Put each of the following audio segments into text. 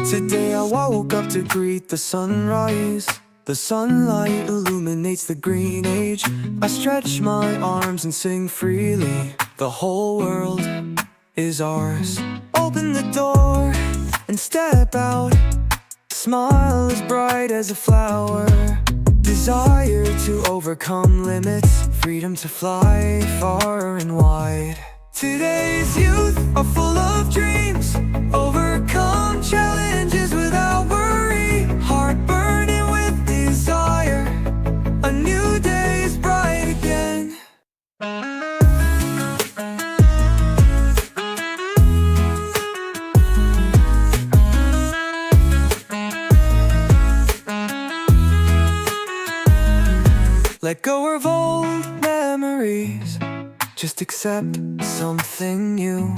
Today I woke up to greet the sunrise. The sunlight illuminates the green age. I stretch my arms and sing freely. The whole world is ours. Open the door and step out. Smile as bright as a flower. Desire to overcome limits. Freedom to fly far and wide. Today's youth are full of dreams. Overcome challenges without worry. Heart burning with desire. A new day is bright again. Let go of old memories. Just accept something new.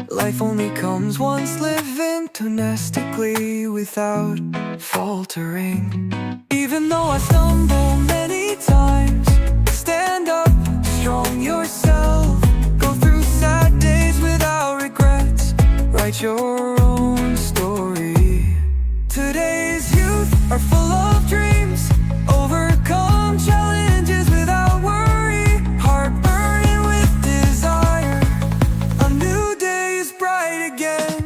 Life only comes once, live enthusiastically without faltering. Even though I stumble many times, stand up, strong yourself. Go through sad days without regrets. Write your own story. Today's youth are full of dreams. Overcome challenges without worry. Heart burning with desire. A new day is bright again.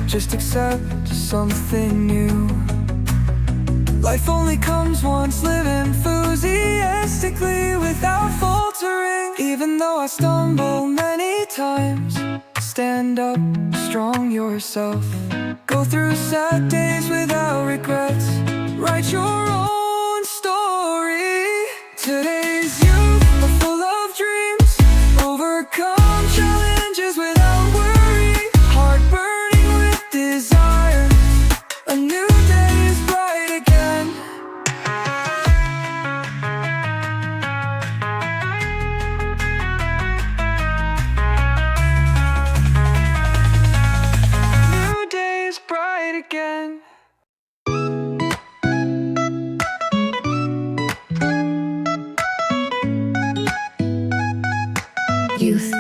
Just accept something new. Life only comes once, live enthusiastically without faltering. Even though I stumble many times, stand up, strong yourself. Go through sad days without regrets. Write your own story. Today's youth are full of dreams. Overcome challenges without worry. Heart burning with desire. A new day is bright again. New day is bright again. Youth,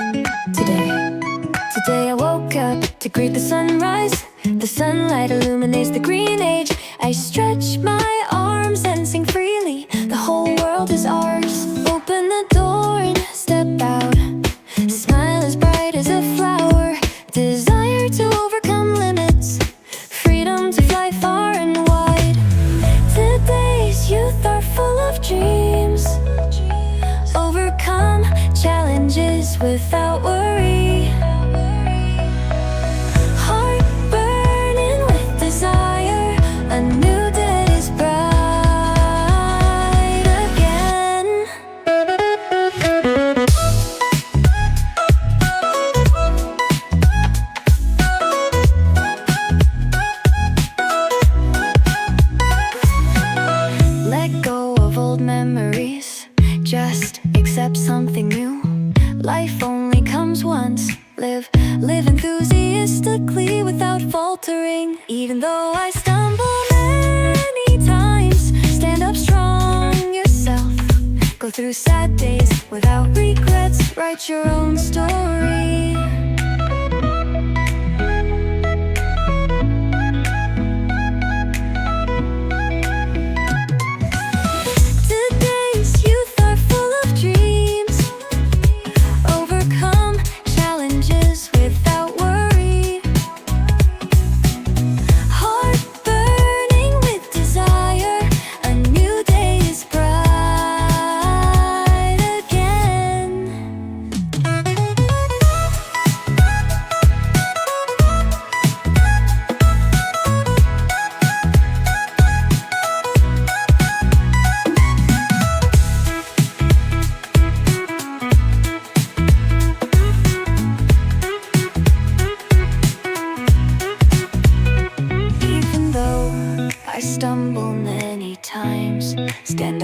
today I woke up to greet the sunrise. The sunlight illuminates the green age. I stretch my arms and sing freely. The whole world is ours. Open the door and step out. Smile as bright as a flower. Desire to overcome limits. Freedom to fly far and wide. Today's youth are full of dreams. Overcome challenges without worry. Heart burning with desire. A new day is bright again. Let go of old memories. Just accept something new. Life only comes once. Live enthusiastically without faltering. Even though I stumble many times, stand up strong yourself. Go through sad days without regrets. Write your own story. Today's youth are full of dreams. Overcome challenges without worry. Heart burning with desire. A new day is bright again.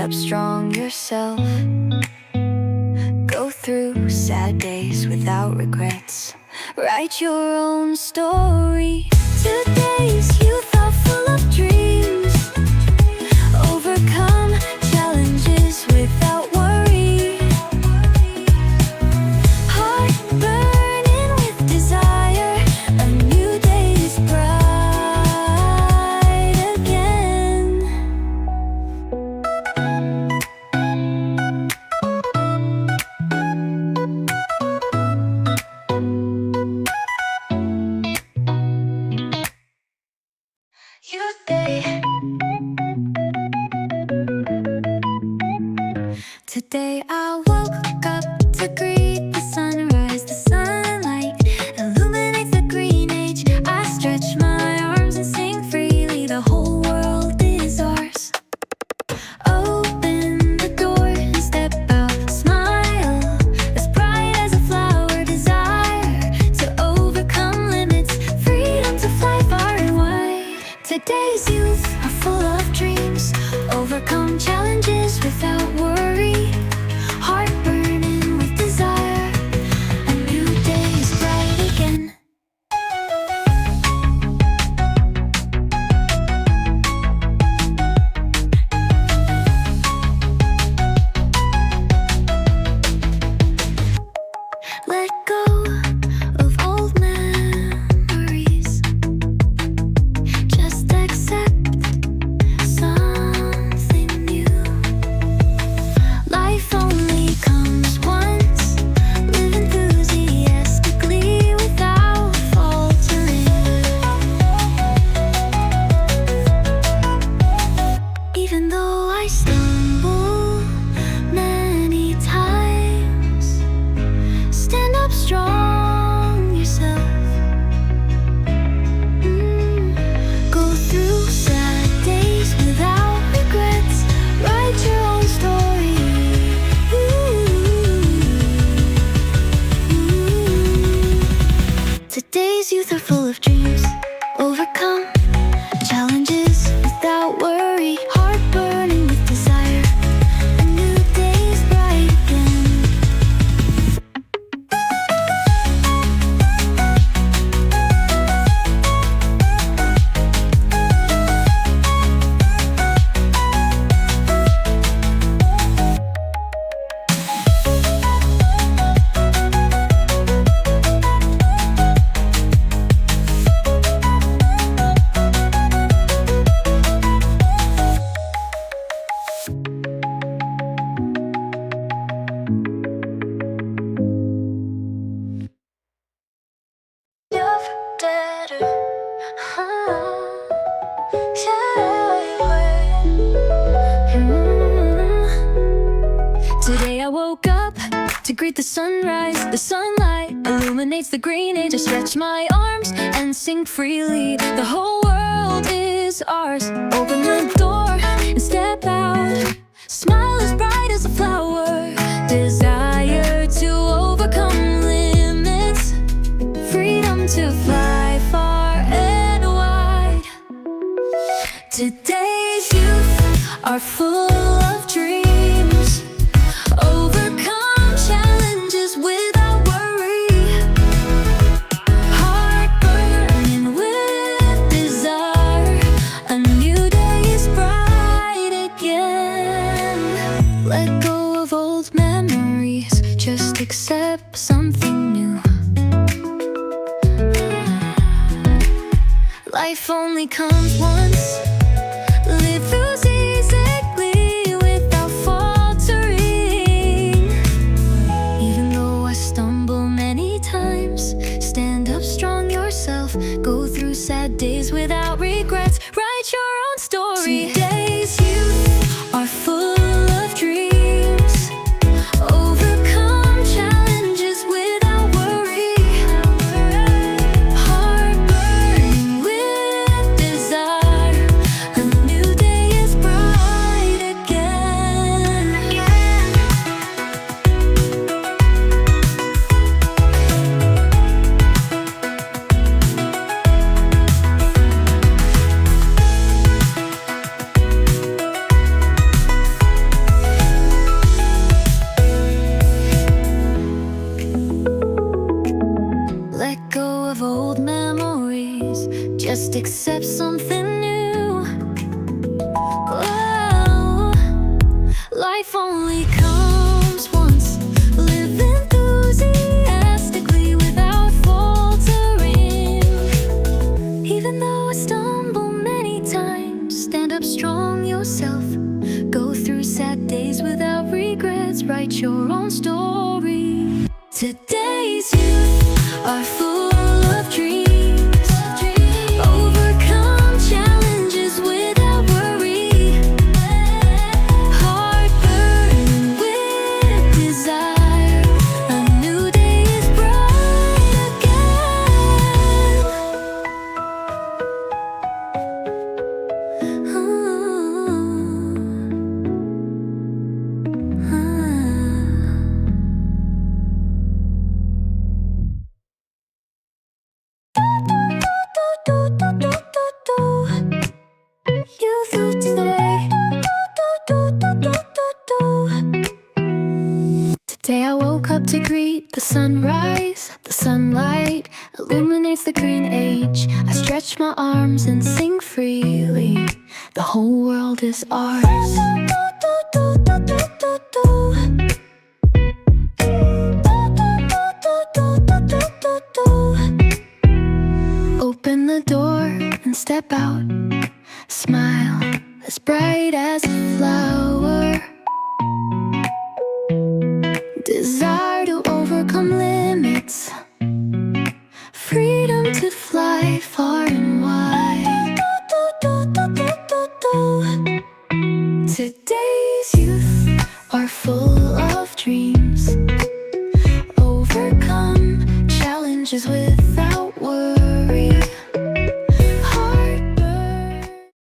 up strong yourself. Go through sad days without regrets. Write your own story. Today's youth are full of dreams. Overcome challenges without worry. Heart burning with desire. A new day is bright again. Youth Day. Today I woke up to greet the sunrise. The sunlight illuminates the green age. I stretch my arms and sing freely. The whole world is ours. Open the door and step out. Smile as bright as a flower. Desire to overcome limits. Freedom to fly far and wide. Today's youth are full of dreams. Overcome challenges without worry. Heart burning with desire. A new day is bright again. Let go of old memories. Just accept something new. Life only comes once. Live enthusiastically without faltering. Even though I stumble many times, stand up strong yourself. Go through sad days without regrets. Write your own story. Today's youth are full of dreams. Overcome challenges without worry. Heart burning with desire. A new day is bright again. Today I woke up to greet the sunrise. The sunlight illuminates the green age. I stretch my arms and sing freely. The whole world is ours. Open the door and step out. Smile as bright as a flower. Desire to overcome limits. Freedom to fly far and wide. Today's youth are full of dreams. Overcome challenges without worry. Heart burning with desire. A new day is bright again. Let go of old memories. Just accept something new. Life only comes once. Live enthusiastically without faltering. Even though I stumble many times, stand up strong yourself. Go through sad days without regrets. Write your own story. Today's youth are full of dreams. Overcome challenges without worry. Heart burning with desire. A new day is bright again. just accept something new. Oh, life only comes once. Live enthusiastically without faltering. Even though I stumble many times, stand up strong yourself. Go through sad days without regrets. Write your own story. Today's youth are full of dreams. Overcome challenges without worry. Heart burning with desire. A new day is bright again. Youth of today. Today I woke up to greet the sunrise. The sunlight illuminates the green age. I stretch my arms and sing freely. The whole world is ours. Open the door and step out. Smile as bright as a flower. Desire to overcome limits. Freedom to fly far and wide. Today's youth are full of dreams. Overcome challenges without